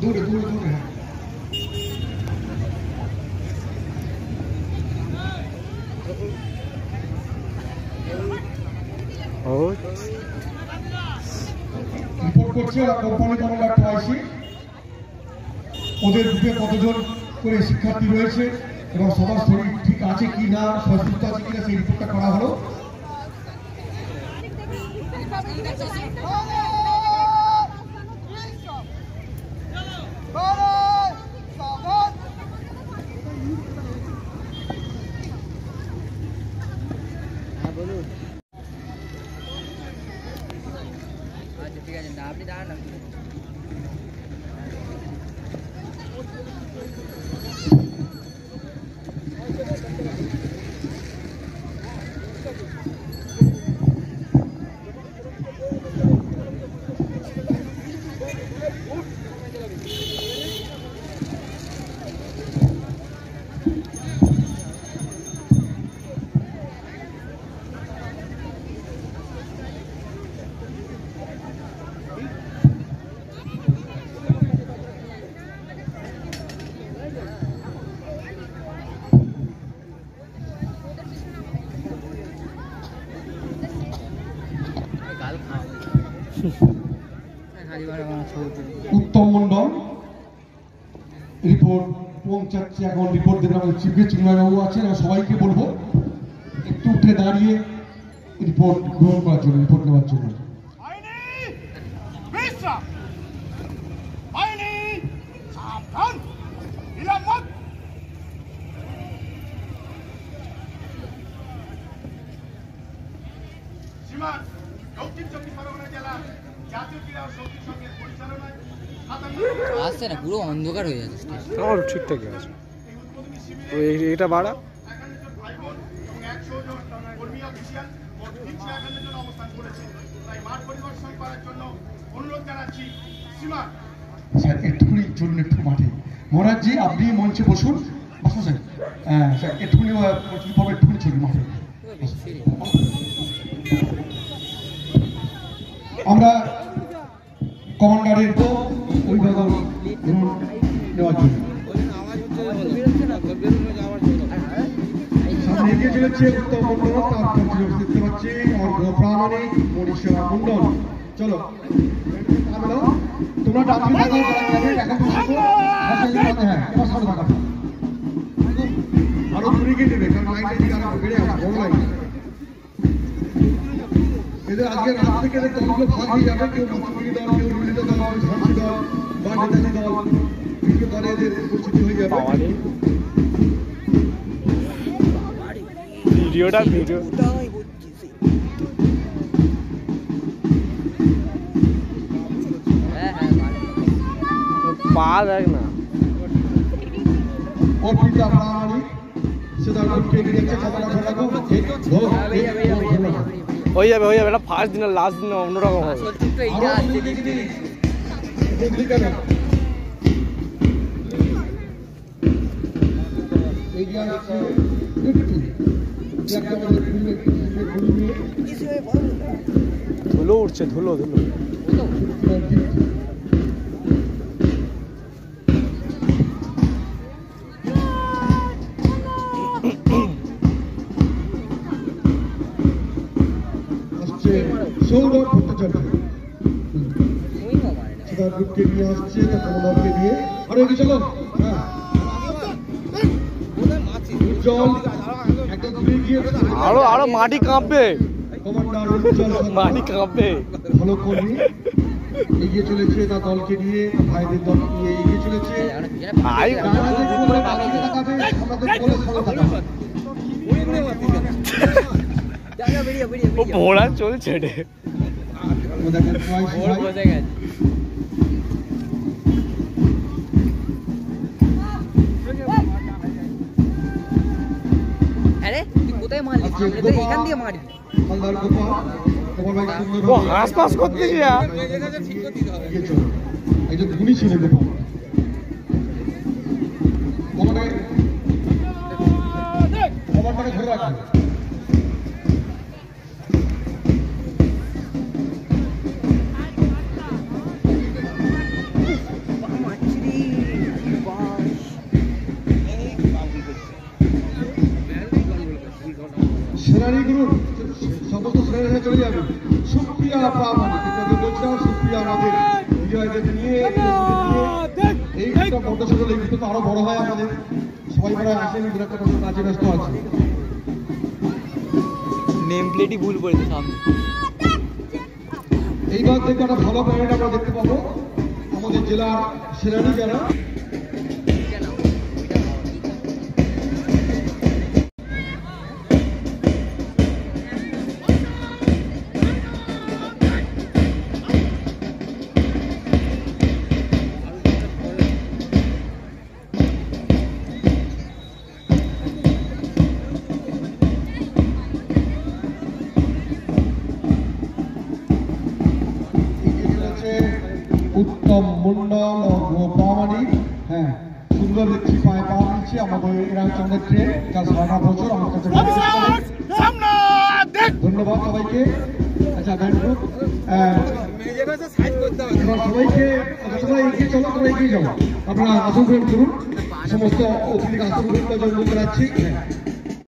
দূরে দূরে দূরে। রিপোর্ট করছে কোম্পানি কমান্ডার ট্রাইসি, ওদের গ্রুপে কতজন করে শিক্ষার্থী রয়েছে এবং সবার শরীর ঠিক আছে কি না, সুস্থ আছে কিনা সেই রিপোর্টটা করা হলো। ঠিক আছে না, আপনি দাঁড়ান। উত্তম মন্ডল রিপোর্ট পৌঁছাচ্ছে, এখন রিপোর্ট দেবেন আমাদের চিফ গেস্ট চিন্ময়বাবু আছেন। এবং সবাইকে বলবো একটু উঠে দাঁড়িয়ে রিপোর্ট গ্রহণ করার জন্য, রিপোর্ট নেওয়ার জন্য। আসছে না, পুরো অন্ধকার হয়ে যাচ্ছে। আমার ঠিকঠাক আছে তো এটা বাড়া স্যার একটুখানি চলুন একটু মাঠে। মহারাজজি আপনি মঞ্চে বসুন, বসুন স্যার। হ্যাঁ স্যার একটুখানি একটুখানি চলুন মাঠে। আমরা কমান্ডারের অভিভাবক নেওয়ার জন্য সামনে এগিয়ে চলেছে উত্তম মন্ডল, তার দেখতে পাচ্ছি প্রামাণিক মনীষা মন্ডল। চলো তোমরা ডাক্তার আরো দূরে গিয়ে দেবে, কারণ লাইনটা দিকে আরো বেড়ে আছে, বড় লাইন। এদের আজকে রাত থেকে দলগুলো ভাগ হয়ে যাবে, কেউ মন্ত্রী দল, কেউ ললিত দল, ঝাঁসি দল বা নেতাজি দল, বিভিন্ন দলে এদের উপস্থিতি হয়ে যাবে। ভিডিওটা পা দেখ না অর্পিতা প্রামাণিক সেটা কে দিয়েছে কতটা হয়ে যাবে এটা ফার্স্ট দিন আর লাস্ট দিন অন্যরকম হবে। ধুলো উঠছে, ধুলো সৌরভ ভট্টাচার্য সেটা গ্রুপকে নিয়ে আসছে, কমলকে নিয়ে আরো এগিয়ে চলো। হ্যাঁ উজ্জ্বল একদম ঘুরে গিয়ে আরো মাটি কাঁপবে, কমান্ডার উজ্জ্বল মাটি কাঁপবে। ভালো কর্মী এগিয়ে চলেছে, তার দলকে নিয়ে, ভাইদের দল নিয়ে এগিয়ে চলেছে। ভোড়া চলছে হাসপাস করতে গিয়া গুণী ছিল গোপাল ধরে রাখবে। সমস্ত ছেলেরা চলে যাবে। সুপ্রিয়া প্রামাণিক বলছিলাম, সুপ্রিয়া আমাদের বিজয়দের নিয়ে এই একটা বড় ছোট এই তো আরো বড় হয় আমাদের, সবাই মিলে আসেন, একটা কাজে ব্যস্ত আছে। নেম প্লেটই ভুল করেছে সামনে। এইবার থেকে একটা ভালো প্যারেড আমরা দেখতে পাবো আমাদের জেলার সেনানি যারা। উত্তম মন্ডল ও প্রামাণিক, হ্যাঁ সুন্দর দেখছি পায়ে পা দিচ্ছে। আমাদের এরা হচ্ছে আমাদের ট্রেন, যা সারা বছর আমার কাছে। ধন্যবাদ সবাইকে। আচ্ছা ব্যান্ডগ্রুপ এবার সবাইকে, তোমরা এগিয়ে চলো, তোমরা এগিয়ে যাও, আপনারা আসন গ্রহণ করুন। সমস্ত অতিথিকে আসন গ্রহণ করার জন্য জানাচ্ছি।